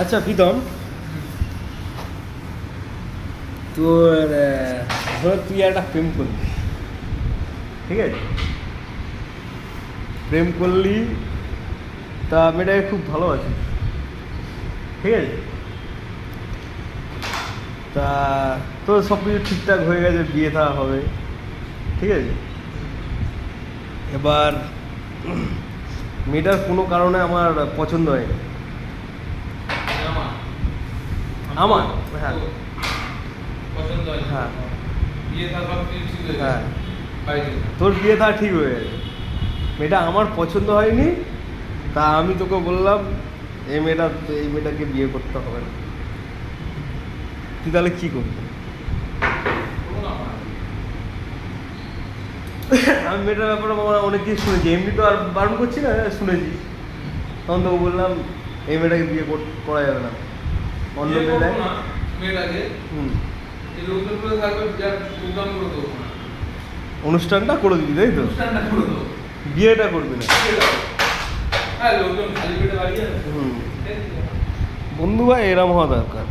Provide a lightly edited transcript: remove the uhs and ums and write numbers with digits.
আচ্ছা প্রীতম, তোর ধর তুই একটা প্রেম করলি, ঠিক আছে? প্রেম করলি, তা মেয়েটাকে খুব ভালোবাসি, ঠিক আছে? তা তোর সব কিছু ঠিকঠাক হয়ে গেছে, বিয়ে থা হবে, ঠিক আছে? এবার মেয়েটার কোনো কারণে আমার পছন্দ হয়নি। আমার হ্যাঁ পছন্দ হয় হ্যাঁ বিয়ে থাকা কিছু ঠিক হয়ে হ্যাঁ, বাইরে তোর বিয়ে থা ঠিক হয়ে গেছে, মেয়েটা আমার পছন্দ হয়নি। তা আমি তোকে বললাম এই মেয়েটাকে বিয়ে করতে হবে না, তুই তাহলে কী করবি? আমি মেয়েটার ব্যাপারে অনেক কিছু শুনেছি, এমনি তো আর বারণ করছি না, শুনেছি। তখন তোকে বললাম এই মেয়েটাকে বিয়ে করা যাবে না, অন্য মেয়েটাকে। মেয়েটাকে হুম, এই লোকজন করে থাকবে যার প্রোগ্রাম করে দেবো না, অনুষ্ঠানটা করে দিবি, তাই তো? অনুষ্ঠানটা করে দেবো, বিয়েটা করবি না। হ্যাঁ লোকজন খালি পেটে বাড়ি যাবে। হুম, বন্ধু ভাই এরম হওয়া দরকার।